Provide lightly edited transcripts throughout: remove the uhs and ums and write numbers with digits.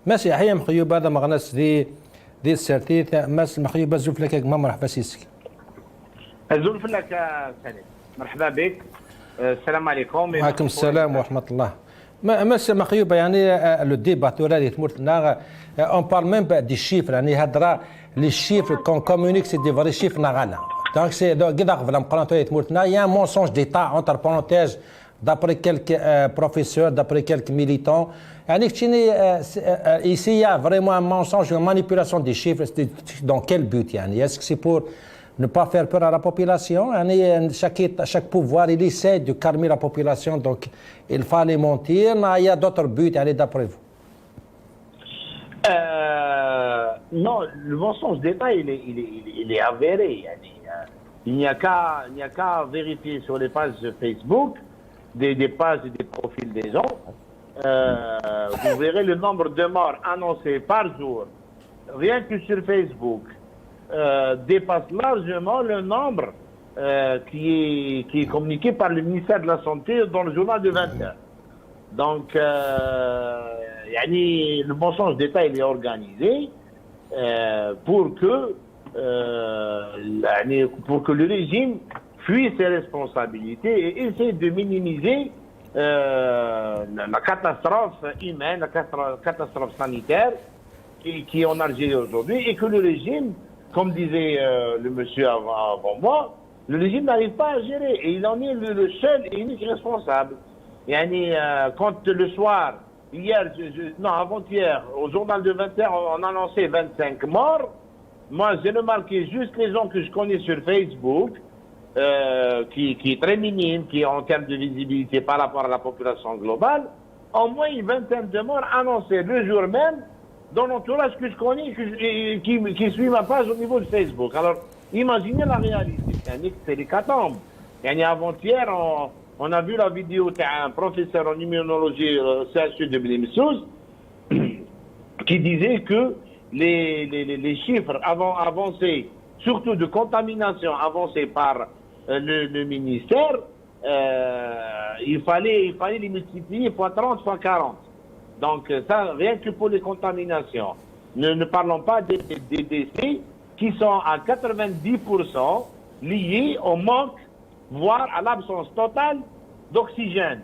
ماشي حيا مخيوب هذا مغنس دي السرتيت ماس مخيوب زوف لك ما مرحبا سيسك زوف لك سلام مرحبا بك السلام عليكم. وعليكم السلام ورحمه الله. ماس مخيوب يعني لو ديباتور اللي تمرتنا اون بارل ميم دي شيفر يعني هضره لي شيفر كون كومونيك سي دي فري شيفر نغالا دونك سي كذا قبل مقارنه تمرتنا يا مونسونج ديتا انتر بارونتيز d'après quelques professeurs, d'après quelques militants. Ici, il y a vraiment un mensonge, une manipulation des chiffres. Dans quel but? Est-ce que c'est pour ne pas faire peur à la population? Chaque pouvoir, il essaie de calmer la population, donc il fallait mentir. Il y a d'autres buts, d'après vous? Non, le mensonge d'État, il est avéré. Il n'y a qu'à vérifier sur les pages Facebook des pages et des profils des gens, vous verrez le nombre de morts annoncés par jour, rien que sur Facebook, dépasse largement le nombre qui est communiqué par le ministère de la Santé dans le journal de 20 heures. Donc, le mensonge d'État, il est organisé pour que le régime fuit ses responsabilités et essaie de minimiser la catastrophe humaine, la catastrophe sanitaire qui est en Algérie aujourd'hui, et que le régime, comme disait le monsieur avant moi, le régime n'arrive pas à gérer et il en est le seul et unique responsable. Quand le soir, avant-hier, au journal de 20 heures, on annonçait 25 morts, moi j'ai remarqué juste les gens que je connais sur Facebook, qui est très minime, qui est en termes de visibilité par rapport à la population globale, au moins une vingtaine de morts annoncées le jour même dans l'entourage que je connais, qui suit ma page au niveau de Facebook. Alors, imaginez la réalité, c'est l'hécatombe. Avant-hier, on a vu la vidéo d'un professeur en immunologie au CHU de Blimsous qui disait que les chiffres avancés, surtout de contamination avancée par le ministère, il fallait les multiplier fois 30, fois 40. Donc ça, rien que pour les contaminations. Ne parlons pas des décès qui sont à 90% liés au manque, voire à l'absence totale d'oxygène.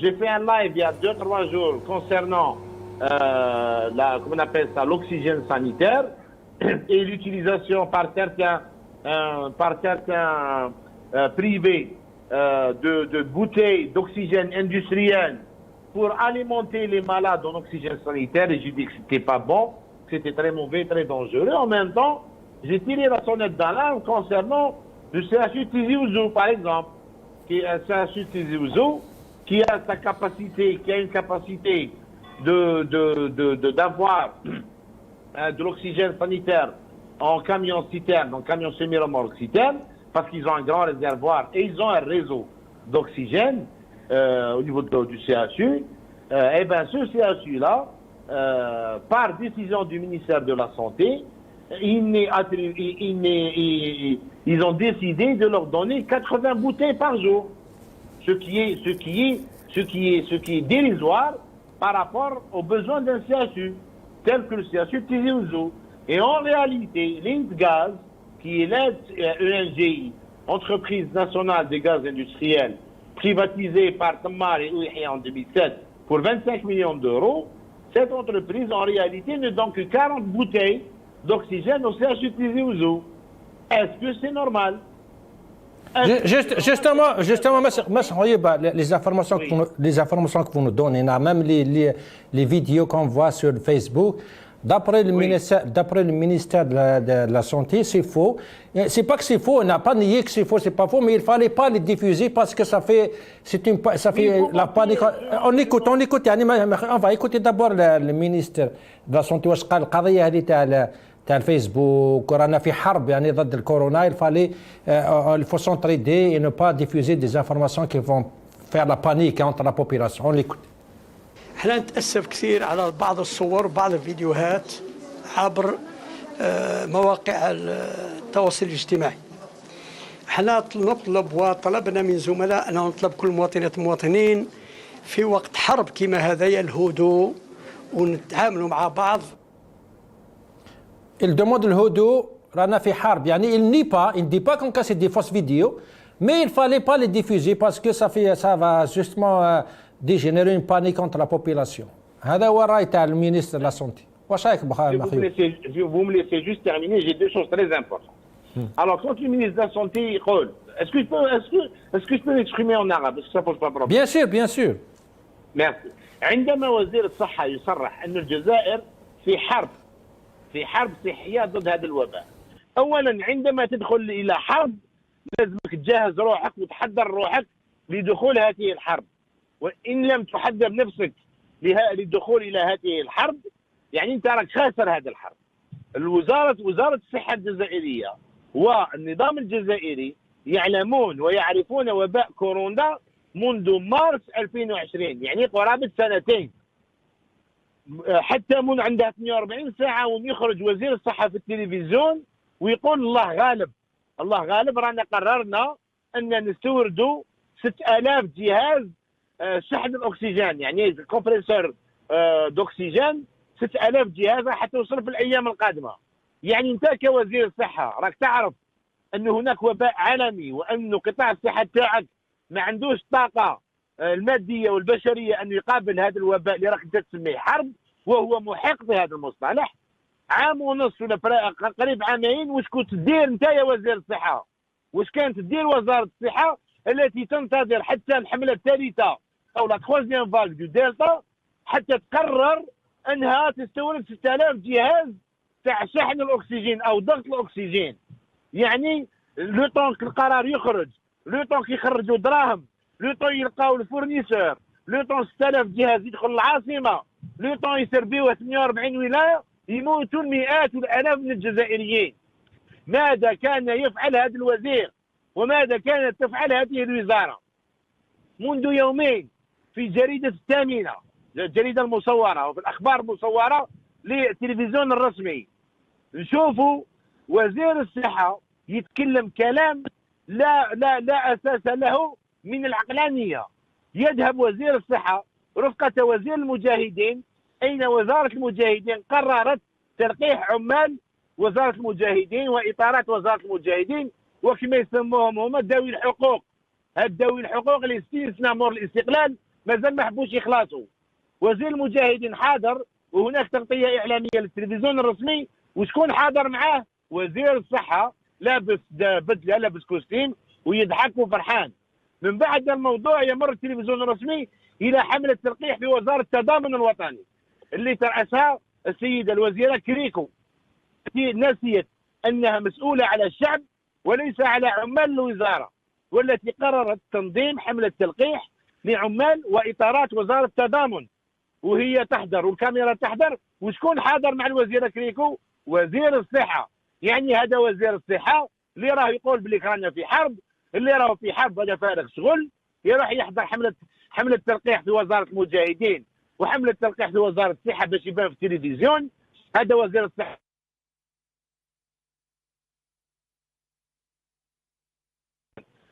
J'ai fait un live il y a 2-3 jours concernant comment on appelle ça, l'oxygène sanitaire et l'utilisation par certains privés de bouteilles d'oxygène industriel pour alimenter les malades en oxygène sanitaire, et j'ai dit que c'était pas bon, que c'était très mauvais, très dangereux. En même temps, j'ai tiré la sonnette d'alarme concernant le CHU Tizi Ouzou, par exemple, qui est un CHU Tizi Ouzou, qui a une capacité d'avoir de l'oxygène sanitaire en camion-citerne, en camion semi-remorque-citerne, parce qu'ils ont un grand réservoir et ils ont un réseau d'oxygène au niveau du CHU. Et bien ce CHU-là, par décision du ministère de la Santé, ils ont décidé de leur donner 80 bouteilles par jour, ce qui est dérisoire par rapport aux besoins d'un CHU, tel que le CHU Tizi Ouzou. Et en réalité, l'INTGaz, qui est l'ENGI, entreprise nationale des gaz industriels, privatisée par Tammar et Ouihi en 2007 pour 25 millions d'euros, cette entreprise, en réalité, ne donne que 40 bouteilles d'oxygène au CHU Tizi Ouzou. Est-ce que c'est normal? Justement, les informations que vous nous donnez, même les vidéos qu'on voit sur Facebook, d'après le ministère de la Santé, c'est faux. C'est pas que c'est faux, on n'a pas nié que c'est faux, c'est pas faux, mais il fallait pas les diffuser parce que ça fait la panique. On écoute, on va écouter d'abord le ministère de la Santé. واش قال القضية هذه تاع الفيسبوك ورانا في حرب ضد الكورونا. Il faut s'entraider et ne pas diffuser des informations qui vont faire la panique entre la population. On l'écoute. احنا نتأسف كثير على بعض الصور وبعض الفيديوهات عبر مواقع التواصل الاجتماعي. احنا نطلب وطلبنا من زملائنا ونطلب كل المواطنات والمواطنين في وقت حرب كما هذا الهدوء ونتعاملوا مع بعض. Il demande الهدوء، رانا في حرب، يعني il nie pas, il ne dit pas qu'on casse des fausses vidéos, mais il fallait pas les diffuser parce que ça va justement dégénérer une panique entre la population. هذا هو الرأي تاع المينيستر لا سونتي. واش رايك Vous me laissez juste terminer, j'ai deux choses très importantes. Alors, quand le ministre de la Santé يقول, est-ce que je peux m'exprimer en arabe? Est-ce que ça pose pas de problème? Bien sûr, bien sûr. Merci. عندما وزير الصحة يصرح أن الجزائر في حرب صحية ضد هذا الوباء. أولا عندما تدخل إلى حرب لازمك تجهز روحك وتحضر روحك لدخول هذه الحرب. وإن لم تحضر نفسك للدخول إلى هذه الحرب يعني أنت راك خاسر هذه الحرب. وزارة الصحة الجزائرية والنظام الجزائري يعلمون ويعرفون وباء كورونا منذ مارس 2020، يعني قرابة سنتين. حتى من عندها 48 ساعة ويخرج وزير الصحة في التلفزيون ويقول الله غالب رانا قررنا أن نستوردوا 6000 جهاز شحن الأكسجين، يعني كومبريسور دأكسجين 6000 جهاز حتى توصل في الأيام القادمة. يعني أنت كوزير الصحة راك تعرف أن هناك وباء عالمي وأن قطاع الصحة تاعك ما عندوش الطاقة المادية والبشرية أن يقابل هذا الوباء اللي راك أنت تسميه حرب، وهو محق بهذا المصطلح. عام ونص ولا قريب عامين، واش كنت تدير أنت يا وزير الصحة؟ واش كانت تدير وزارة الصحة التي تنتظر حتى الحملة الثالثة أو لا تخوازيام فاغ دو دلتا حتى تقرر أنها تستورد 6000 جهاز تاع شحن الأكسجين أو ضغط الأكسجين؟ يعني لو طون القرار يخرج، لو طون كيخرجوا دراهم، لو طون يلقاو الفورنيسور، لو طون 6000 جهاز يدخل العاصمة، لو طون يسربيوه 48 ولاية، يموتوا المئات والالاف من الجزائريين. ماذا كان يفعل هذا الوزير وماذا كانت تفعل هذه الوزارة؟ منذ يومين في جريدة الثامنة، الجريدة المصورة وفي الأخبار المصورة للتلفزيون الرسمي، نشوفوا وزير الصحة يتكلم كلام لا أساس له من العقلانية. يذهب وزير الصحة رفقة وزير المجاهدين. أين وزارة المجاهدين؟ قررت تلقيح عمال وزارة المجاهدين وإطارات وزارة المجاهدين وكما يسموهم هما ذوي الحقوق. هاد ذوي الحقوق اللي 60 سنة مور الاستقلال مازال ما حبوش يخلصوا. وزير المجاهدين حاضر وهناك تغطية إعلامية للتلفزيون الرسمي، وشكون حاضر معاه؟ وزير الصحة لابس بدلة لابس كوستيم ويضحك وفرحان. من بعد الموضوع يمر التلفزيون الرسمي إلى حملة تلقيح في وزارة التضامن الوطني اللي ترأسها السيدة الوزيرة كريكو، التي نسيت أنها مسؤولة على الشعب وليس على عمال الوزارة، والتي قررت تنظيم حملة تلقيح لعمال وإطارات وزارة التضامن، وهي تحضر والكاميرا تحضر. وشكون حاضر مع الوزيرة كريكو؟ وزير الصحة. يعني هذا وزير الصحة اللي راه يقول بلي رانا في حرب، اللي راه في حرب هذا فارغ شغل، يروح يحضر حملة تلقيح في وزارة المجاهدين وحملة تلقيح في وزارة الصحة باش يبان في التلفزيون. هذا وزير الصحة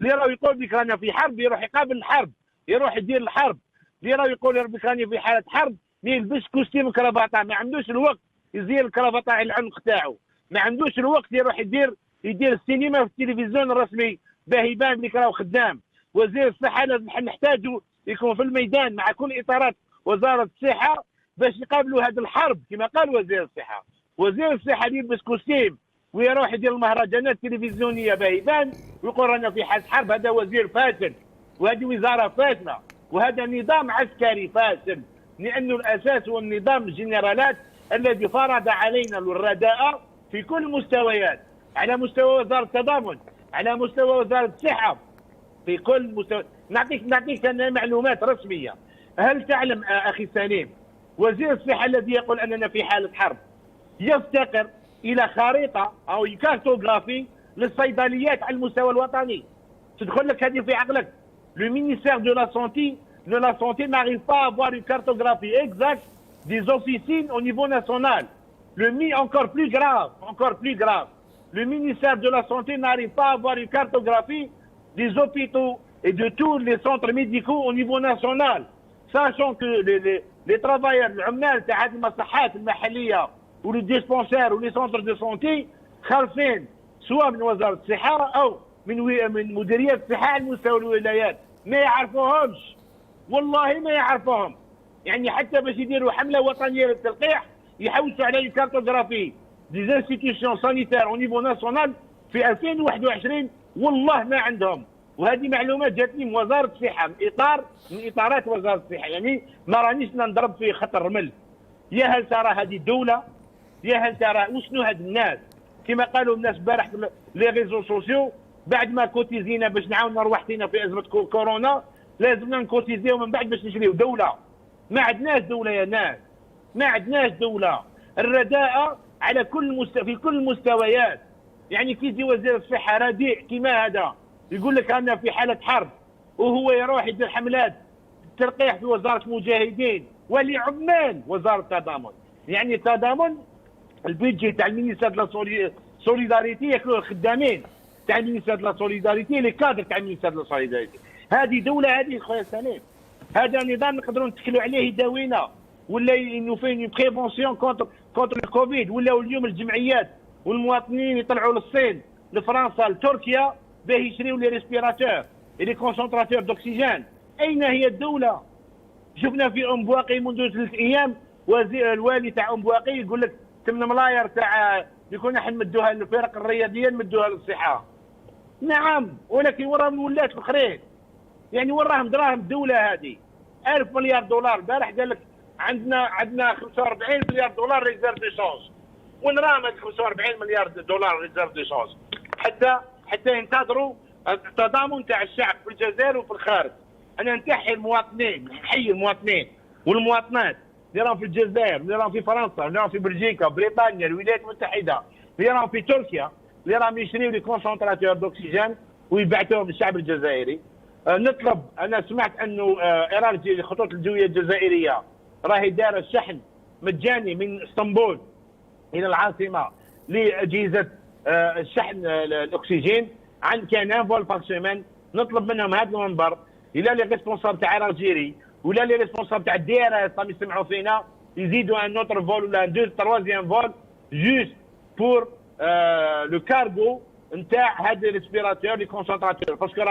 اللي راه يقول بك رانا في حرب، يروح يقابل الحرب، يروح يدير الحرب. اللي راه يقول بك راني في حالة حرب ما يلبس كوستيم كرافطة، ما عندوش الوقت يزير الكرافطة على العنق تاعو، ما عندوش الوقت يروح يدير السينما في التلفزيون الرسمي باه يبان بلي راهو خدام. وزير الصحة لازم نحتاجوا يكون في الميدان مع كل إطارات وزارة الصحة باش يقابلوا هذه الحرب كما قال وزير الصحة. وزير الصحة يلبس كوستيم ويروح يدير المهرجانات التلفزيونية باه يبان ويقول رانا في حالة حرب. هذا وزير فاشل، وهذه وزارة فاشلة، وهذا نظام عسكري فاشل، لأنه الأساس هو النظام الجنرالات الذي فرض علينا الرداءة في كل المستويات، على مستوى وزارة التضامن، على مستوى وزارة الصحة، في كل مستوى. نعطيك أنا معلومات رسمية. هل تعلم أخي سليم وزير الصحة الذي يقول أننا في حالة حرب يفتقر إلى خريطة أو كارتوغرافي للصيدليات على المستوى الوطني؟ تدخل لك هذه في عقلك؟ Le ministère de la Santé n'arrive pas à avoir une cartographie exacte des officines au niveau national. Encore plus grave, le ministère de la Santé n'arrive pas à avoir une cartographie des hôpitaux et de tous les centres médicaux au niveau national, sachant que لي ترافاير العمال تاع هذه المصحات المحليه ولي ديسبونسير ولي سونتر دو سونتي خالفين سواء من وزاره الصحه او من مديريه الصحه على مستوى الولايات، ما يعرفوهمش والله ما يعرفوهم. يعني حتى باش يديروا حمله وطنيه للتلقيح يحوسوا على الكارتوغرافي دي انستيتيوشن سانيتير او نيفو ناسيونال في 2021 والله ما عندهم. وهذه معلومات جاتني من وزاره الصحه، من اطارات وزاره الصحه، يعني ما رانيش نضرب في خط الرمل. يا هل ترى هذه الدوله؟ يا هل ترى وشنو هاد الناس؟ كما قالوا الناس البارح في لي ريزو سوسيو، بعد ما كوتيزينا باش نعاونوا روحتنا في ازمه كورونا لازمنا نكوتيزيو من بعد باش نشريو دوله. ما عندناش دوله يا ناس، ما عندناش دوله. الرداءه على في كل المستويات. يعني كي يجي وزير الصحه رديء كيما هذا يقول لك انا في حاله حرب وهو يروح يدير حملات تلقيح في وزاره المجاهدين ولعمال وزاره التضامن. يعني التضامن البيدجي تاع المينيستير دو سوليداريتي ياكلوا الخدامين تاع المينيستير دو سوليداريتي، لي كادر تاع المينيستير دو سوليداريتي. هذه دوله هذه خويا سليم. هذا نظام نقدروا نتكلوا عليه يداوينا ولا انه فين بريفونسيون كونتر الكوفيد. ولاو اليوم الجمعيات والمواطنين يطلعوا للصين لفرنسا لتركيا باه يشريوا لي ريسبيراتور لي كونسونتراتور دوكسيجين. اين هي الدوله؟ شفنا في ام بواقي منذ 3 ايام الوالي تاع ام بواقي يقول لك 8 ملاير تاع يكون احنا نمدوها للفرق الرياضيه نمدوها للصحه. نعم، ولكن وراهم الولات الاخرين. يعني وراهم دراهم الدوله هذه 1000 مليار دولار. البارح قال لك عندنا 45 مليار دولار ريزيرف دي شونج. وين راهم هاد 45 مليار دولار ريزيرف دي شونج؟ حتى ينتظروا التضامن تاع الشعب في الجزائر وفي الخارج. انا نحيي المواطنين والمواطنات اللي راهم في الجزائر، اللي راهم في فرنسا، اللي راهم في بلجيكا، بريطانيا، الولايات المتحده، اللي راهم في تركيا، اللي راهم يشريوا لي كونسونتراتور دوكسيجين ويبعثوهم للشعب الجزائري. نطلب، انا سمعت انه ارالجي الخطوط الجويه الجزائريه راهي دايره الشحن مجاني من اسطنبول الى العاصمه لاجهزه الشحن الاكسجين. كان ان فول باغ سيمين. نطلب منهم هذا المنبر الى لي ريسبونسابل تاع الجيري ولا لي ريسبونسابل تاع الدي ار اس راهم يسمعوا فينا يزيدوا ان اوتر فول ولا ان تروازيام فول جوست بور لو كارغو نتاع هاد الريسبيراتور لي كونسونتراتور، باسكو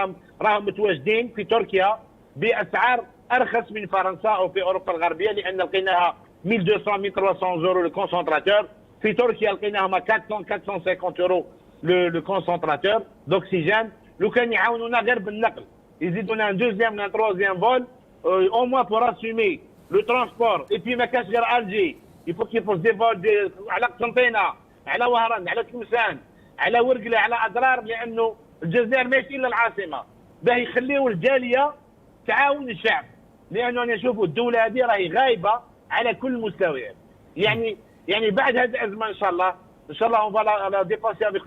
راهم متواجدين في تركيا باسعار ارخص من فرنسا او في اوروبا الغربيه، لان لقيناها 1200 1300 يورو لو كونسونتراتور. في تركيا لقيناهم 400 450 يورو لو كونسونتراتور دوكسيجين. لو كان يعاونونا غير بالنقل يزيدونا ان دوزيام ولا تروزيام فول او موان بور اسومي لو ترونسبور. اي بي ما كانش غير الجي يفوك يفوز دي فول على قسنطينه، على وهران، على تلمسان، على ورقله، على اضرار، لانه الجزائر ماشي الا العاصمه. باه يخليوا الجاليه تعاون الشعب، لانه انا نشوفوا الدوله هذه راهي غايبه على كل المستويات. يعني بعد هذه الازمه ان شاء الله on va la dépasser avec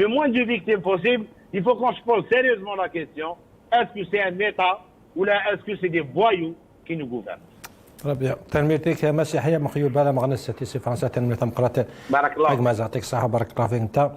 le moins de victimes possible. Il faut qu'on se pose sérieusement la question, est-ce que c'est un État ou là est-ce que c'est des voyous qui nous gouvernent? ربيع تنميتك مسيحيه مخيوب بلا مغنسه سي فرنسا تنميه مقرات بارك الله فيك. ما يعطيك الصحه، بارك الله فيك انت.